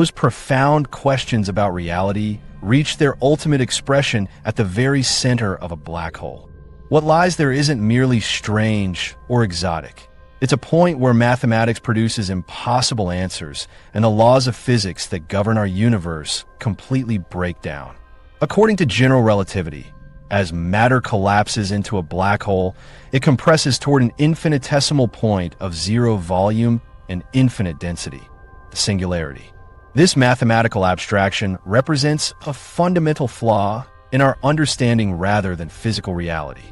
Those profound questions about reality reach their ultimate expression at the very center of a black hole. What lies there isn't merely strange or exotic. It's a point where mathematics produces impossible answers, and the laws of physics that govern our universe completely break down. According to general relativity, as matter collapses into a black hole, it compresses toward an infinitesimal point of zero volume and infinite density, the singularity. This mathematical abstraction represents a fundamental flaw in our understanding rather than physical reality.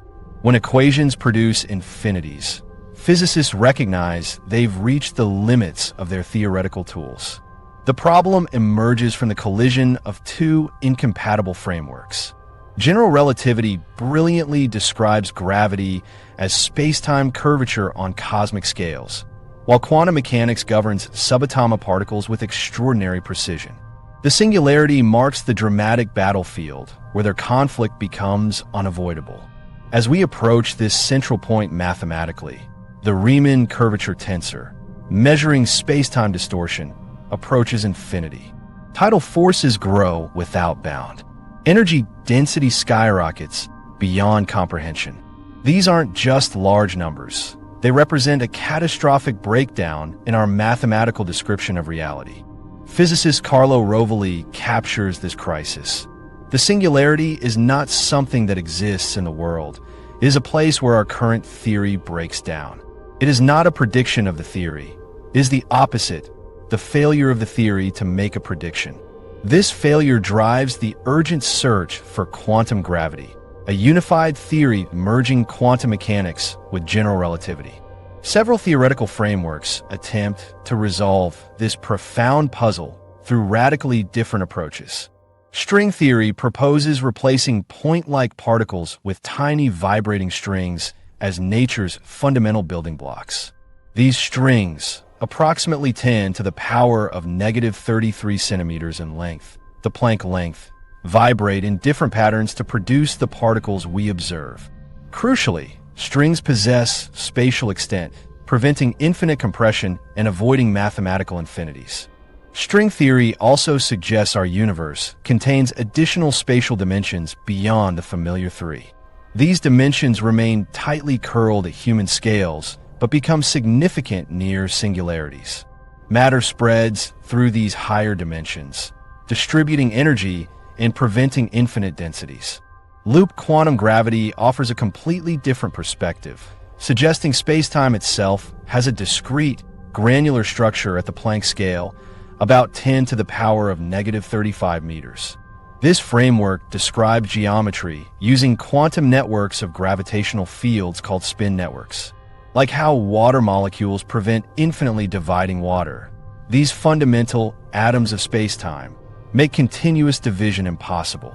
When equations produce infinities, physicists recognize they've reached the limits of their theoretical tools. The problem emerges from the collision of two incompatible frameworks. General relativity brilliantly describes gravity as space-time curvature on cosmic scales, while quantum mechanics governs subatomic particles with extraordinary precision. The singularity marks the dramatic battlefield where their conflict becomes unavoidable. As we approach this central point mathematically, the Riemann curvature tensor, measuring space-time distortion, approaches infinity. Tidal forces grow without bound. Energy density skyrockets beyond comprehension. These aren't just large numbers. They represent a catastrophic breakdown in our mathematical description of reality. Physicist Carlo Rovelli captures this crisis. The singularity is not something that exists in the world. It is a place where our current theory breaks down. It is not a prediction of the theory. It is the opposite, the failure of the theory to make a prediction. This failure drives the urgent search for quantum gravity, a unified theory merging quantum mechanics with general relativity. Several theoretical frameworks attempt to resolve this profound puzzle through radically different approaches. String theory proposes replacing point-like particles with tiny vibrating strings as nature's fundamental building blocks. These strings, approximately 10 to the power of negative 33 centimeters in length, the Planck length, vibrate in different patterns to produce the particles we observe. Crucially, strings possess spatial extent, preventing infinite compression and avoiding mathematical infinities. String theory also suggests our universe contains additional spatial dimensions beyond the familiar three. These dimensions remain tightly curled at human scales, but become significant near singularities. Matter spreads through these higher dimensions, distributing energy and preventing infinite densities. Loop quantum gravity offers a completely different perspective, suggesting space-time itself has a discrete, granular structure at the Planck scale, about 10 to the power of negative 35 meters. This framework describes geometry using quantum networks of gravitational fields called spin networks. Like how water molecules prevent infinitely dividing water, these fundamental atoms of space-time make continuous division impossible.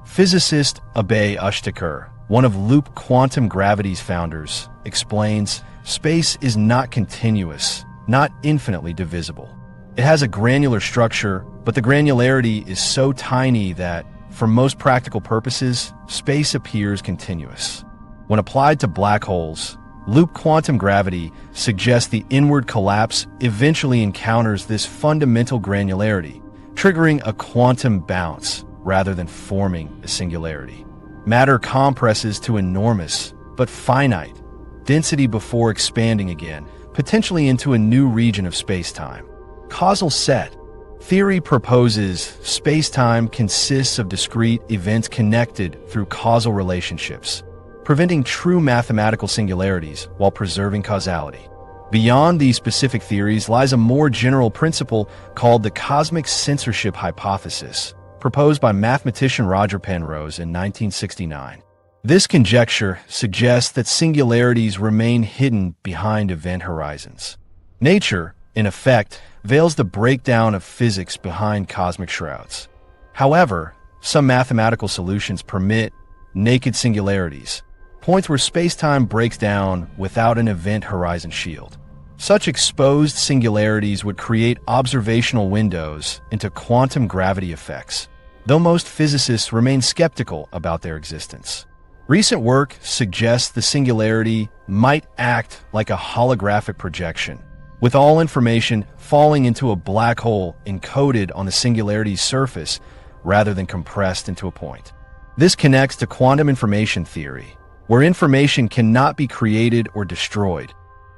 Physicist Abhay Ashtekar, one of loop quantum gravity's founders, explains space is not continuous, not infinitely divisible. It has a granular structure, but the granularity is so tiny that, for most practical purposes, space appears continuous. When applied to black holes, loop quantum gravity suggests the inward collapse eventually encounters this fundamental granularity, triggering a quantum bounce rather than forming a singularity. Matter compresses to enormous, but finite, density before expanding again, potentially into a new region of space-time. Causal set theory proposes space-time consists of discrete events connected through causal relationships, preventing true mathematical singularities while preserving causality. Beyond these specific theories lies a more general principle called the cosmic censorship hypothesis, proposed by mathematician Roger Penrose in 1969. This conjecture suggests that singularities remain hidden behind event horizons. Nature, in effect, veils the breakdown of physics behind cosmic shrouds. However, some mathematical solutions permit naked singularities, points where space-time breaks down without an event horizon shield. Such exposed singularities would create observational windows into quantum gravity effects, though most physicists remain skeptical about their existence. Recent work suggests the singularity might act like a holographic projection, with all information falling into a black hole encoded on the singularity's surface rather than compressed into a point. This connects to quantum information theory, where information cannot be created or destroyed,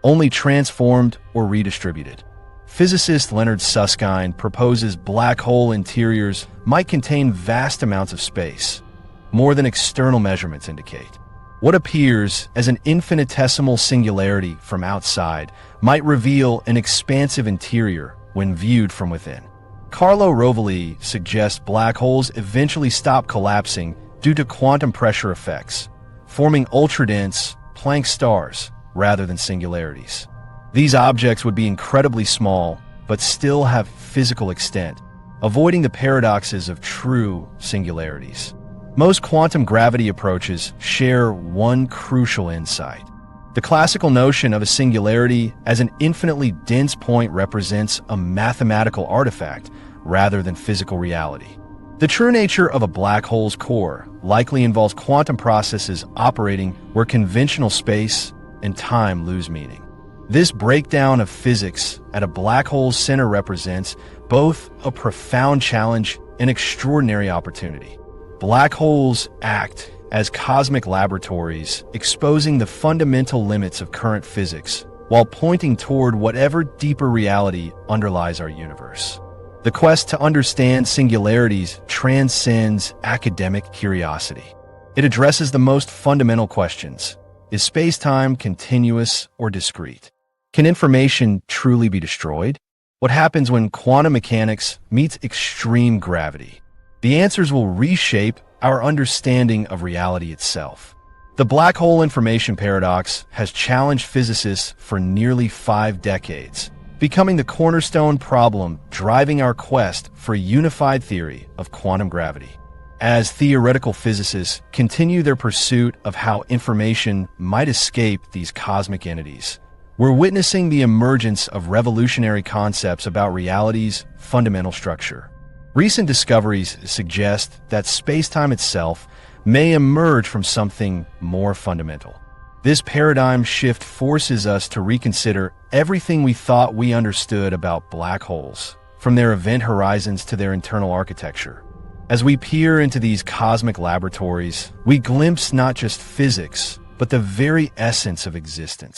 only transformed or redistributed. Physicist Leonard Susskind proposes black hole interiors might contain vast amounts of space, more than external measurements indicate. What appears as an infinitesimal singularity from outside might reveal an expansive interior when viewed from within. Carlo Rovelli suggests black holes eventually stop collapsing due to quantum pressure effects, forming ultra-dense, Planck stars rather than singularities. These objects would be incredibly small, but still have physical extent, avoiding the paradoxes of true singularities. Most quantum gravity approaches share one crucial insight. The classical notion of a singularity as an infinitely dense point represents a mathematical artifact rather than physical reality. The true nature of a black hole's core likely involves quantum processes operating where conventional space and time lose meaning. This breakdown of physics at a black hole's center represents both a profound challenge and extraordinary opportunity. Black holes act as cosmic laboratories, exposing the fundamental limits of current physics, while pointing toward whatever deeper reality underlies our universe. The quest to understand singularities transcends academic curiosity. It addresses the most fundamental questions. Is space-time continuous or discrete? Can information truly be destroyed? What happens when quantum mechanics meets extreme gravity? The answers will reshape our understanding of reality itself. The black hole information paradox has challenged physicists for nearly 5 decades, becoming the cornerstone problem driving our quest for a unified theory of quantum gravity. As theoretical physicists continue their pursuit of how information might escape these cosmic entities, we're witnessing the emergence of revolutionary concepts about reality's fundamental structure. Recent discoveries suggest that space-time itself may emerge from something more fundamental. This paradigm shift forces us to reconsider everything we thought we understood about black holes, from their event horizons to their internal architecture. As we peer into these cosmic laboratories, we glimpse not just physics, but the very essence of existence.